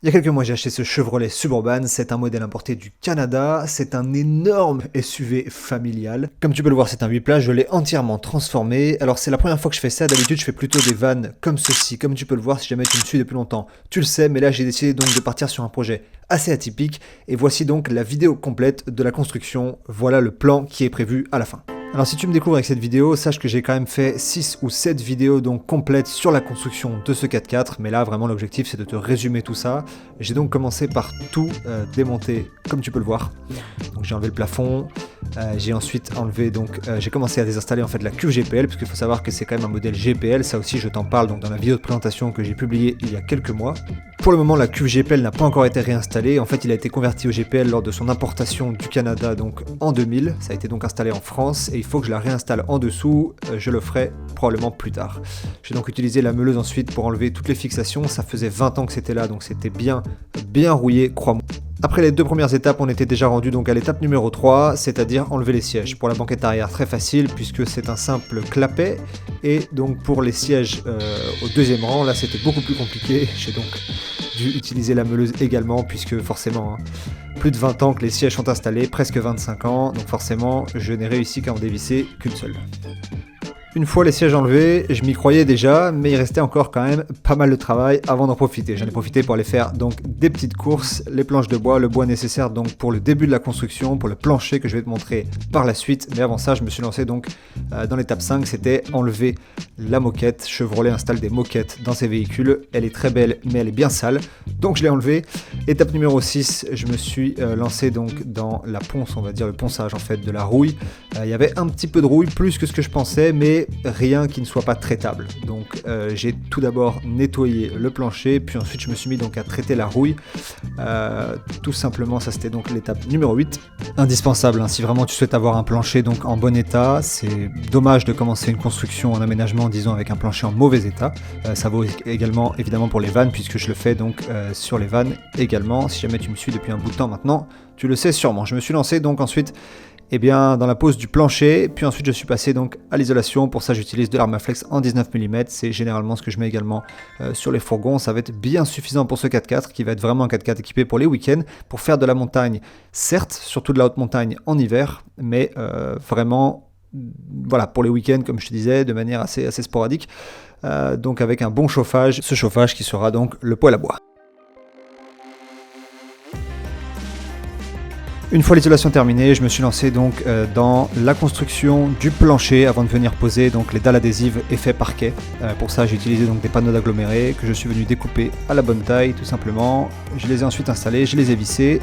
Il y a quelques mois, j'ai acheté ce Chevrolet Suburban, c'est un modèle importé du Canada, c'est un énorme SUV familial. Comme tu peux le voir, c'est un 8 places, je l'ai entièrement transformé. Alors c'est la première fois que je fais ça, d'habitude je fais plutôt des vannes comme ceci, comme tu peux le voir si jamais tu me suis depuis longtemps. Tu le sais, mais là j'ai décidé donc de partir sur un projet assez atypique, et voici donc la vidéo complète de la construction, voilà le plan qui est prévu à la fin. Alors si tu me découvres avec cette vidéo, sache que j'ai quand même fait 6 ou 7 vidéos donc complètes sur la construction de ce 4x4, mais là vraiment l'objectif c'est de te résumer tout ça. J'ai donc commencé par tout démonter comme tu peux le voir. Donc j'ai enlevé le plafond, j'ai ensuite enlevé donc j'ai commencé à désinstaller en fait la cuve GPL, parce qu'il faut savoir que c'est quand même un modèle GPL, ça aussi je t'en parle donc dans la vidéo de présentation que j'ai publiée il y a quelques mois. Pour le moment la cuve GPL n'a pas encore été réinstallée, en fait il a été converti au GPL lors de son importation du Canada donc en 2000, ça a été donc installé en France et il faut que je la réinstalle en dessous, je le ferai probablement plus tard. J'ai donc utilisé la meuleuse ensuite pour enlever toutes les fixations, ça faisait 20 ans que c'était là donc c'était bien rouillé, crois-moi. Après les deux premières étapes, on était déjà rendu donc à l'étape numéro 3, c'est-à-dire enlever les sièges. Pour la banquette arrière, très facile puisque c'est un simple clapet. Et donc pour les sièges au deuxième rang, là c'était beaucoup plus compliqué. J'ai donc dû utiliser la meuleuse également puisque forcément, plus de 20 ans que les sièges sont installés, presque 25 ans. Donc forcément, je n'ai réussi qu'à en dévisser qu'une seule. Une fois les sièges enlevés, je m'y croyais déjà, mais il restait encore quand même pas mal de travail avant d'en profiter. J'en ai profité pour aller faire donc des petites courses, les planches de bois, le bois nécessaire donc pour le début de la construction, pour le plancher que je vais te montrer par la suite. Mais avant ça, je me suis lancé donc dans l'étape 5, c'était enlever la moquette. Chevrolet installe des moquettes dans ses véhicules, elle est très belle mais elle est bien sale, donc je l'ai enlevée. Étape numéro 6, je me suis lancé donc dans la ponce, on va dire le ponçage en fait de la rouille. Il y avait un petit peu de rouille, plus que ce que je pensais, mais rien qui ne soit pas traitable. Donc j'ai tout d'abord nettoyé le plancher, puis ensuite je me suis mis donc à traiter la rouille. Tout simplement, ça c'était donc l'étape numéro 8. Indispensable, hein, si vraiment tu souhaites avoir un plancher donc en bon état, c'est dommage de commencer une construction en aménagement, disons, avec un plancher en mauvais état. Ça vaut également évidemment pour les vannes, puisque je le fais donc sur les vannes également. Si jamais tu me suis depuis un bout de temps maintenant, tu le sais sûrement. Je me suis lancé donc ensuite dans la pose du plancher, puis ensuite je suis passé donc à l'isolation. Pour ça j'utilise de l'Armaflex en 19 mm, c'est généralement ce que je mets également sur les fourgons. Ça va être bien suffisant pour ce 4x4 qui va être vraiment un 4x4 équipé pour les week-ends, pour faire de la montagne, certes, surtout de la haute montagne en hiver, mais vraiment voilà, pour les week-ends comme je te disais, de manière assez sporadique, donc avec un bon chauffage, ce chauffage qui sera donc le poêle à bois. Une fois l'isolation terminée, je me suis lancé donc dans la construction du plancher avant de venir poser donc les dalles adhésives effet parquet. Pour ça, j'ai utilisé donc des panneaux d'agglomérés que je suis venu découper à la bonne taille tout simplement. Je les ai ensuite installés, je les ai vissés.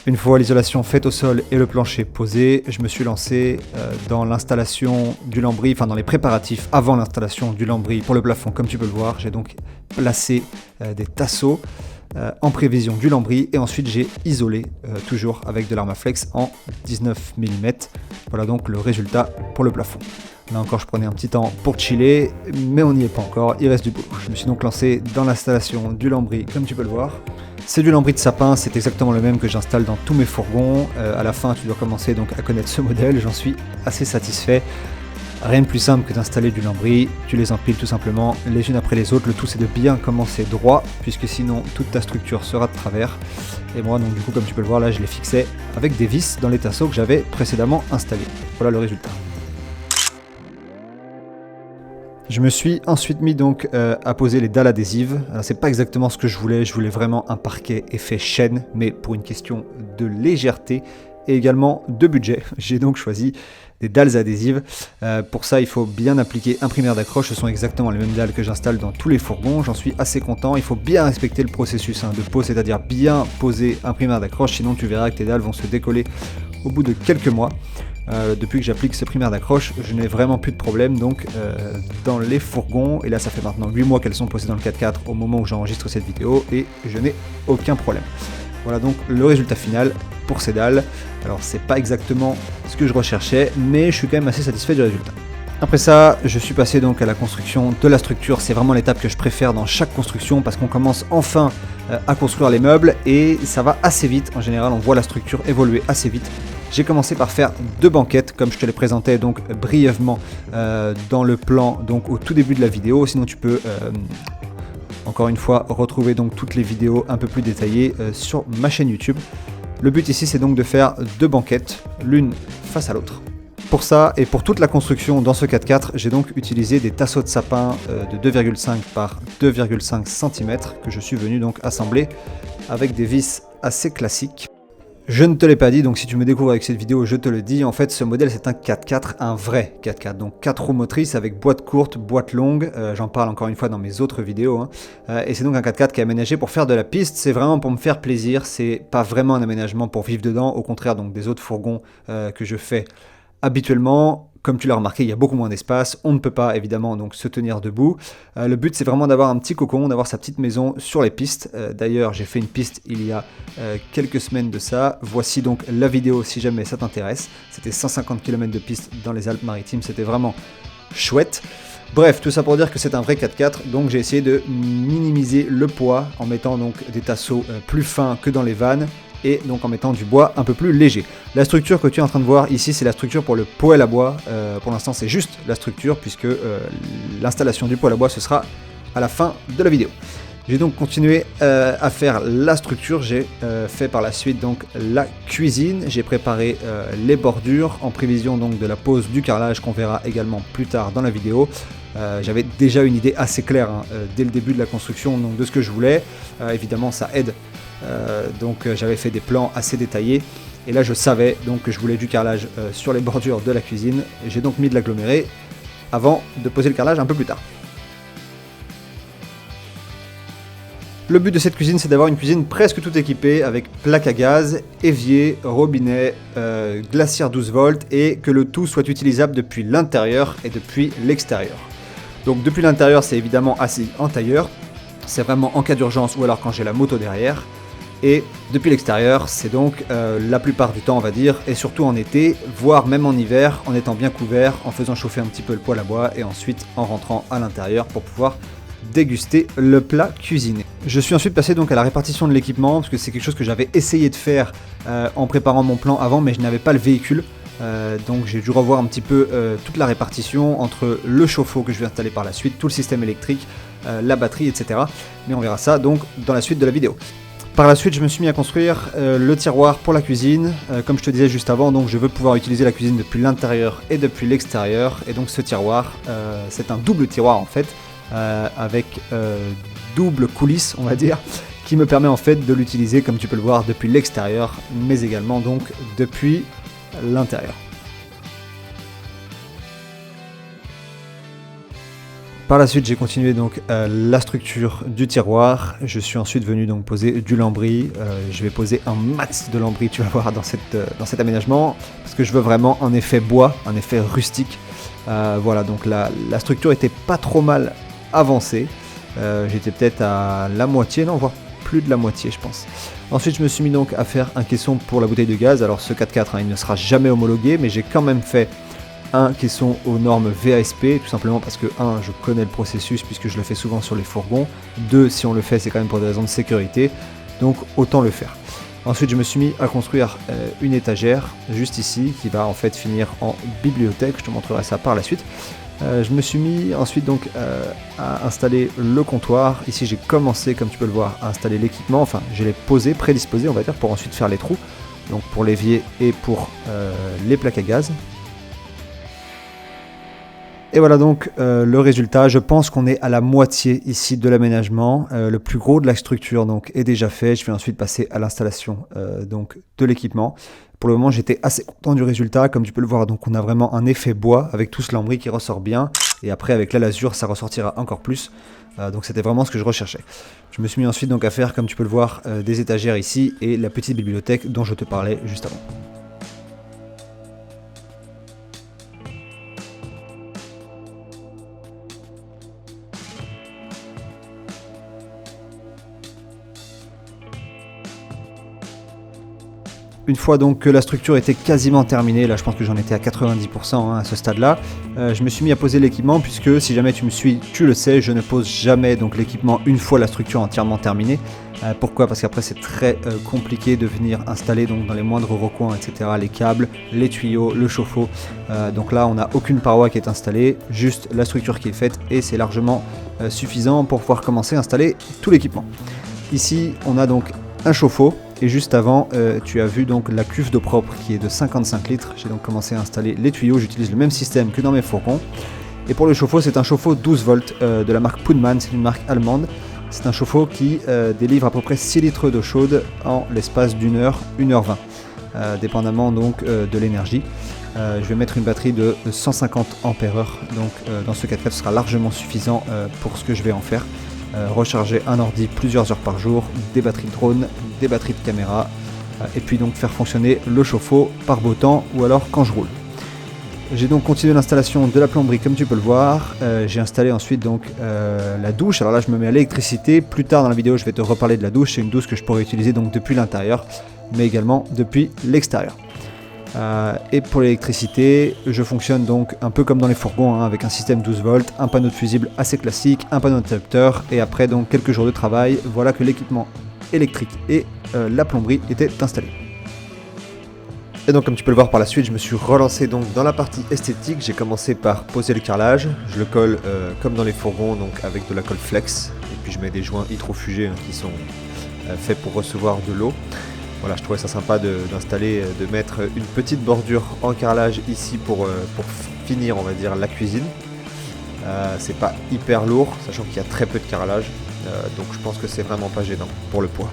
Une fois l'isolation faite au sol et le plancher posé, je me suis lancé dans l'installation du lambris, enfin dans les préparatifs avant l'installation du lambris pour le plafond. Comme tu peux le voir, j'ai donc placé des tasseaux en prévision du lambris et ensuite j'ai isolé toujours avec de l'Armaflex en 19 mm. Voilà donc le résultat pour le plafond. Là encore, je prenais un petit temps pour chiller, mais on n'y est pas encore, il reste du boulot. Je me suis donc lancé dans l'installation du lambris, comme tu peux le voir. C'est du lambris de sapin, c'est exactement le même que j'installe dans tous mes fourgons. À la fin, tu dois commencer donc à connaître ce modèle, j'en suis assez satisfait. Rien de plus simple que d'installer du lambris, tu les empiles tout simplement les unes après les autres. Le tout c'est de bien commencer droit, puisque sinon toute ta structure sera de travers. Et moi donc du coup, comme tu peux le voir là, je les fixais avec des vis dans les tasseaux que j'avais précédemment installés. Voilà le résultat. Je me suis ensuite mis donc à poser les dalles adhésives. Alors c'est pas exactement ce que je voulais vraiment un parquet effet chaîne, mais pour une question de légèreté et également de budget, j'ai donc choisi des dalles adhésives. Pour ça, il faut bien appliquer un primaire d'accroche. Ce sont exactement les mêmes dalles que j'installe dans tous les fourgons. J'en suis assez content. Il faut bien respecter le processus de pose, c'est-à-dire bien poser un primaire d'accroche, sinon tu verras que tes dalles vont se décoller au bout de quelques mois. Depuis que j'applique ce primaire d'accroche, je n'ai vraiment plus de problème donc dans les fourgons, et là ça fait maintenant 8 mois qu'elles sont posées dans le 4x4 au moment où j'enregistre cette vidéo et je n'ai aucun problème. Voilà donc le résultat final pour ces dalles. Alors c'est pas exactement ce que je recherchais, mais je suis quand même assez satisfait du résultat. Après ça, je suis passé donc à la construction de la structure. C'est vraiment l'étape que je préfère dans chaque construction parce qu'on commence enfin à construire les meubles et ça va assez vite. En général, on voit la structure évoluer assez vite. J'ai commencé par faire 2 banquettes, comme je te les présentais donc brièvement dans le plan donc au tout début de la vidéo. Sinon tu peux encore une fois retrouver donc toutes les vidéos un peu plus détaillées sur ma chaîne YouTube. Le but ici c'est donc de faire 2 banquettes, l'une face à l'autre. Pour ça et pour toute la construction dans ce 4x4, j'ai donc utilisé des tasseaux de sapin de 2,5 par 2,5 cm que je suis venu donc assembler avec des vis assez classiques. Je ne te l'ai pas dit, donc si tu me découvres avec cette vidéo, je te le dis, en fait ce modèle c'est un 4x4, un vrai 4x4, donc 4 roues motrices avec boîte courte, boîte longue, j'en parle encore une fois dans mes autres vidéos, hein. Et c'est donc un 4x4 qui est aménagé pour faire de la piste, c'est vraiment pour me faire plaisir, c'est pas vraiment un aménagement pour vivre dedans, au contraire donc des autres fourgons que je fais habituellement. Comme tu l'as remarqué, il y a beaucoup moins d'espace, on ne peut pas évidemment donc se tenir debout. Le but c'est vraiment d'avoir un petit cocon, d'avoir sa petite maison sur les pistes. D'ailleurs j'ai fait une piste il y a quelques semaines de ça. Voici donc la vidéo si jamais ça t'intéresse. C'était 150 km de piste dans les Alpes-Maritimes, c'était vraiment chouette. Bref, tout ça pour dire que c'est un vrai 4x4, donc j'ai essayé de minimiser le poids en mettant donc des tasseaux plus fins que dans les vannes, et donc en mettant du bois un peu plus léger. La structure que tu es en train de voir ici, c'est la structure pour le poêle à bois. Pour l'instant, c'est juste la structure, puisque l'installation du poêle à bois, ce sera à la fin de la vidéo. J'ai donc continué à faire la structure, j'ai fait par la suite donc la cuisine, j'ai préparé les bordures en prévision donc de la pose du carrelage qu'on verra également plus tard dans la vidéo. J'avais déjà une idée assez claire dès le début de la construction donc, de ce que je voulais, évidemment ça aide. Donc j'avais fait des plans assez détaillés et là je savais donc que je voulais du carrelage sur les bordures de la cuisine et j'ai donc mis de l'aggloméré avant de poser le carrelage un peu plus tard. Le but de cette cuisine c'est d'avoir une cuisine presque toute équipée avec plaque à gaz, évier, robinet, glacière 12 volts et que le tout soit utilisable depuis l'intérieur et depuis l'extérieur. Donc depuis l'intérieur c'est évidemment assis en tailleur, c'est vraiment en cas d'urgence ou alors quand j'ai la moto derrière. Et depuis l'extérieur, c'est donc la plupart du temps on va dire, et surtout en été, voire même en hiver, en étant bien couvert, en faisant chauffer un petit peu le poêle à bois et ensuite en rentrant à l'intérieur pour pouvoir déguster le plat cuisiné. Je suis ensuite passé donc à la répartition de l'équipement, parce que c'est quelque chose que j'avais essayé de faire en préparant mon plan avant, mais je n'avais pas le véhicule. Donc j'ai dû revoir un petit peu toute la répartition entre le chauffe-eau que je vais installer par la suite, tout le système électrique, la batterie, etc. Mais on verra ça donc dans la suite de la vidéo. Par la suite, je me suis mis à construire le tiroir pour la cuisine. Comme je te disais juste avant, donc je veux pouvoir utiliser la cuisine depuis l'intérieur et depuis l'extérieur. Et donc ce tiroir, c'est un double tiroir en fait, avec double coulisse, on va dire, qui me permet en fait de l'utiliser, comme tu peux le voir, depuis l'extérieur, mais également donc depuis l'intérieur. Par la suite, j'ai continué donc la structure du tiroir. Je suis ensuite venu donc poser du lambris. Je vais poser un max de lambris, tu vas voir, dans cet aménagement, parce que je veux vraiment un effet bois, un effet rustique. Voilà, donc la structure était pas trop mal avancée. J'étais peut-être à la moitié, non, voire plus de la moitié, je pense. Ensuite, je me suis mis donc à faire un caisson pour la bouteille de gaz. Alors ce 4x4, il ne sera jamais homologué, mais j'ai quand même fait un caisson aux normes VASP, tout simplement parce que 1, je connais le processus puisque je le fais souvent sur les fourgons, 2, si on le fait c'est quand même pour des raisons de sécurité, donc autant le faire. Ensuite je me suis mis à construire une étagère juste ici qui va en fait finir en bibliothèque, je te montrerai ça par la suite. Je me suis mis ensuite donc à installer le comptoir. Ici j'ai commencé, comme tu peux le voir, à installer l'équipement, enfin je l'ai posé, prédisposé on va dire, pour ensuite faire les trous, donc pour l'évier et pour les plaques à gaz. Et voilà donc le résultat, je pense qu'on est à la moitié ici de l'aménagement, le plus gros de la structure donc est déjà fait, je vais ensuite passer à l'installation donc de l'équipement. Pour le moment j'étais assez content du résultat, comme tu peux le voir donc on a vraiment un effet bois avec tout ce lambris qui ressort bien, et après avec la lasure ça ressortira encore plus, donc c'était vraiment ce que je recherchais. Je me suis mis ensuite donc à faire, comme tu peux le voir, des étagères ici et la petite bibliothèque dont je te parlais juste avant. Une fois donc que la structure était quasiment terminée, là je pense que j'en étais à 90% à ce stade-là, je me suis mis à poser l'équipement puisque si jamais tu me suis, tu le sais, je ne pose jamais donc l'équipement une fois la structure entièrement terminée. Pourquoi? Parce qu'après c'est très compliqué de venir installer donc dans les moindres recoins, etc. les câbles, les tuyaux, le chauffe-eau. Donc là on n'a aucune paroi qui est installée, juste la structure qui est faite et c'est largement suffisant pour pouvoir commencer à installer tout l'équipement. Ici on a donc un chauffe-eau. Et juste avant, tu as vu donc la cuve d'eau propre qui est de 55 litres. J'ai donc commencé à installer les tuyaux. J'utilise le même système que dans mes fourgons. Et pour le chauffe-eau, c'est un chauffe-eau 12 volts de la marque Pullman. C'est une marque allemande. C'est un chauffe-eau qui délivre à peu près 6 litres d'eau chaude en l'espace d'une heure, 1h20, dépendamment donc de l'énergie. Je vais mettre une batterie de 150 ampères heure. Donc dans ce cas-là, ce sera largement suffisant pour ce que je vais en faire. Recharger un ordi plusieurs heures par jour, des batteries de drone, des batteries de caméra, et puis donc faire fonctionner le chauffe-eau par beau temps ou alors quand je roule. J'ai donc continué l'installation de la plomberie comme tu peux le voir. J'ai installé ensuite donc la douche. Alors là je me mets à l'électricité. Plus tard dans la vidéo je vais te reparler de la douche. C'est une douche que je pourrais utiliser donc depuis l'intérieur mais également depuis l'extérieur. Et pour l'électricité, je fonctionne donc un peu comme dans les fourgons avec un système 12 volts, un panneau de fusible assez classique, un panneau d'interrupteur et après donc quelques jours de travail, voilà que l'équipement électrique et la plomberie étaient installés. Et donc comme tu peux le voir par la suite, je me suis relancé donc dans la partie esthétique. J'ai commencé par poser le carrelage, je le colle comme dans les fourgons donc avec de la colle flex et puis je mets des joints hydrofugés qui sont faits pour recevoir de l'eau. Voilà, je trouvais ça sympa de mettre une petite bordure en carrelage ici pour finir, on va dire, la cuisine. C'est pas hyper lourd, sachant qu'il y a très peu de carrelage, donc je pense que c'est vraiment pas gênant pour le poids.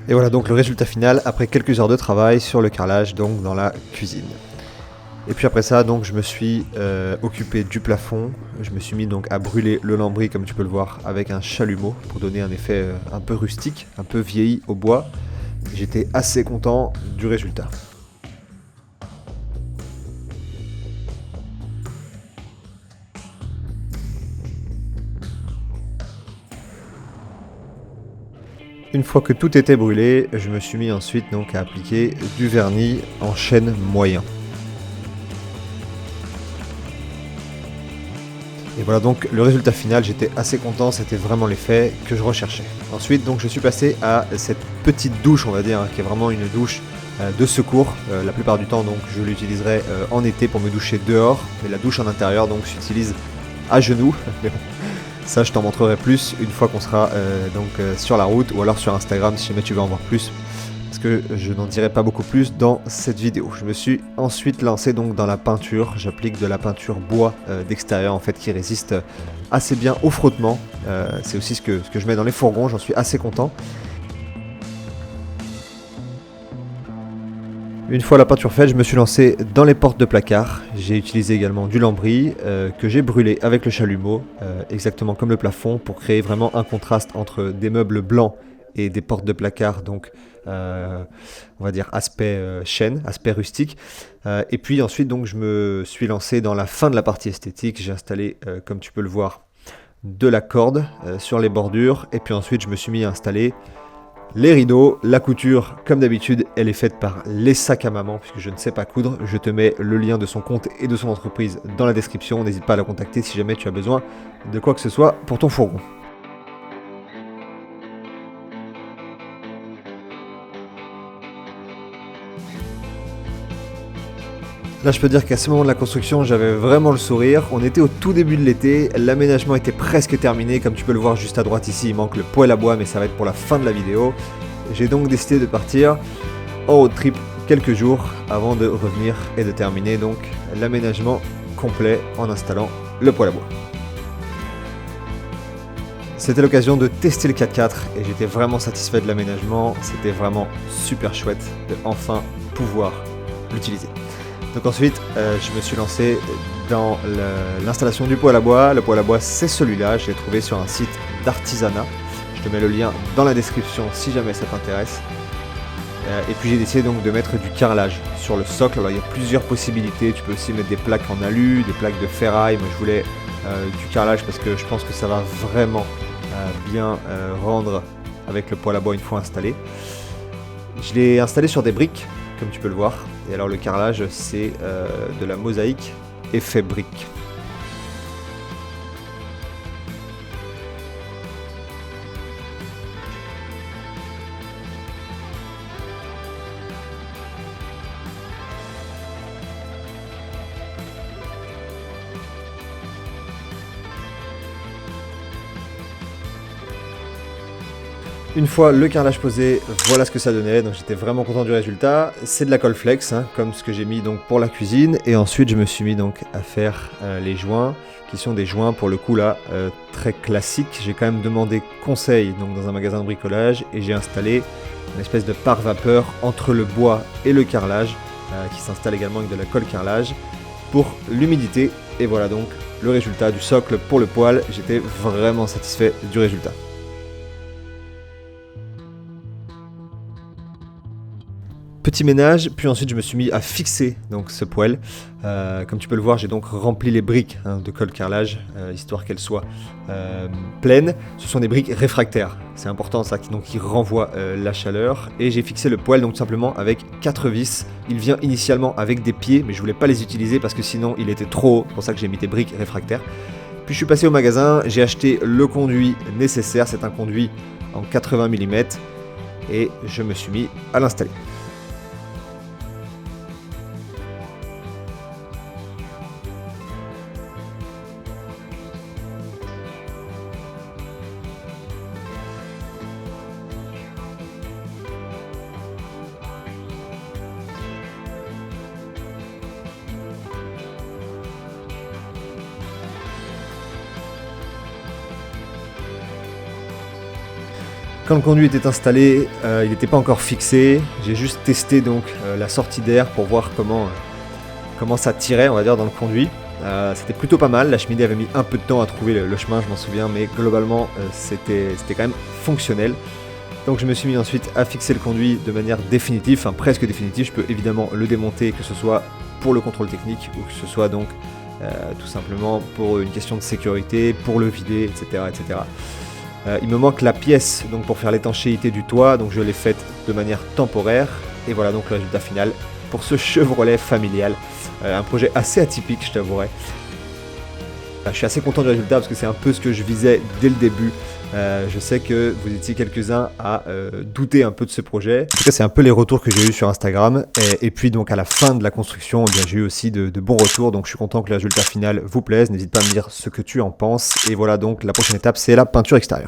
Et voilà donc le résultat final après quelques heures de travail sur le carrelage donc dans la cuisine. Et puis après ça donc je me suis occupé du plafond, je me suis mis donc à brûler le lambris comme tu peux le voir avec un chalumeau pour donner un effet un peu rustique, un peu vieilli au bois. J'étais assez content du résultat. Une fois que tout était brûlé, je me suis mis ensuite donc à appliquer du vernis en chêne moyen. Et voilà donc le résultat final, j'étais assez content, c'était vraiment l'effet que je recherchais. Ensuite donc je suis passé à cette petite douche on va dire, qui est vraiment une douche de secours. La plupart du temps donc je l'utiliserai en été pour me doucher dehors, mais la douche en intérieur donc s'utilise à genoux. Ça je t'en montrerai plus une fois qu'on sera sur la route ou alors sur Instagram si jamais tu veux en voir plus. Parce que je n'en dirai pas beaucoup plus dans cette vidéo. Je me suis ensuite lancé donc dans la peinture. J'applique de la peinture bois d'extérieur en fait qui résiste assez bien au frottement. C'est aussi ce que je mets dans les fourgons, j'en suis assez content. Une fois la peinture faite, je me suis lancé dans les portes de placard. J'ai utilisé également du lambris que j'ai brûlé avec le chalumeau, exactement comme le plafond, pour créer vraiment un contraste entre des meubles blancs et des portes de placard, donc on va dire aspect chêne, aspect rustique. Et puis ensuite, donc, je me suis lancé dans la fin de la partie esthétique. J'ai installé, comme tu peux le voir, de la corde sur les bordures. Et puis ensuite, je me suis mis à installer les rideaux. La couture, comme d'habitude, elle est faite par Les Sacs à Maman, puisque je ne sais pas coudre. Je te mets le lien de son compte et de son entreprise dans la description. N'hésite pas à la contacter si jamais tu as besoin de quoi que ce soit pour ton fourgon. Là, je peux dire qu'à ce moment de la construction, j'avais vraiment le sourire. On était au tout début de l'été, l'aménagement était presque terminé. Comme tu peux le voir juste à droite ici, il manque le poêle à bois, mais ça va être pour la fin de la vidéo. J'ai donc décidé de partir en road trip quelques jours avant de revenir et de terminer donc l'aménagement complet en installant le poêle à bois. C'était l'occasion de tester le 4x4 et j'étais vraiment satisfait de l'aménagement. C'était vraiment super chouette de enfin pouvoir l'utiliser. Donc ensuite, je me suis lancé dans l'installation du poêle à bois. Le poêle à bois, c'est celui-là. Je l'ai trouvé sur un site d'artisanat. Je te mets le lien dans la description si jamais ça t'intéresse. Et puis j'ai décidé donc de mettre du carrelage sur le socle. Alors il y a plusieurs possibilités, tu peux aussi mettre des plaques en alu, des plaques de ferraille. Moi je voulais du carrelage parce que je pense que ça va vraiment bien rendre avec le poêle à bois une fois installé. Je l'ai installé sur des briques, comme tu peux le voir. Et alors le carrelage c'est de la mosaïque effet brique. Une fois le carrelage posé, voilà ce que ça donnait, donc j'étais vraiment content du résultat. C'est de la colle flex, hein, comme ce que j'ai mis donc pour la cuisine, et ensuite je me suis mis donc à faire les joints, qui sont des joints pour le coup là très classiques. J'ai quand même demandé conseil donc dans un magasin de bricolage, et j'ai installé une espèce de pare-vapeur entre le bois et le carrelage, qui s'installe également avec de la colle carrelage pour l'humidité. Et voilà donc le résultat du socle pour le poêle. J'étais vraiment satisfait du résultat. Petit ménage, puis ensuite je me suis mis à fixer donc ce poêle. Comme tu peux le voir, j'ai donc rempli les briques de colle carrelage, histoire qu'elles soient pleines. Ce sont des briques réfractaires, c'est important ça, qui renvoient la chaleur. Et j'ai fixé le poêle donc tout simplement avec 4 vis. Il vient initialement avec des pieds, mais je voulais pas les utiliser parce que sinon il était trop haut, c'est pour ça que j'ai mis des briques réfractaires. Puis je suis passé au magasin, j'ai acheté le conduit nécessaire, c'est un conduit en 80 mm, et je me suis mis à l'installer. Quand le conduit était installé, il n'était pas encore fixé. J'ai juste testé donc la sortie d'air pour voir comment ça tirait, on va dire, dans le conduit. C'était plutôt pas mal. La cheminée avait mis un peu de temps à trouver le chemin, je m'en souviens, mais globalement c'était quand même fonctionnel. Donc je me suis mis ensuite à fixer le conduit de manière définitive, enfin presque définitive. Je peux évidemment le démonter, que ce soit pour le contrôle technique ou que ce soit donc tout simplement pour une question de sécurité, pour le vider, etc., etc. Il me manque la pièce donc pour faire l'étanchéité du toit, donc je l'ai faite de manière temporaire. Et voilà donc le résultat final pour ce Chevrolet familial. Un projet assez atypique, je t'avouerai. Je suis assez content du résultat parce que c'est un peu ce que je visais dès le début. Je sais que vous étiez quelques-uns à douter un peu de ce projet. En tout cas, c'est un peu les retours que j'ai eu sur Instagram. Et puis donc à la fin de la construction, eh bien, j'ai eu aussi de bons retours. Donc je suis content que le résultat final vous plaise. N'hésite pas à me dire ce que tu en penses. Et voilà donc la prochaine étape, c'est la peinture extérieure.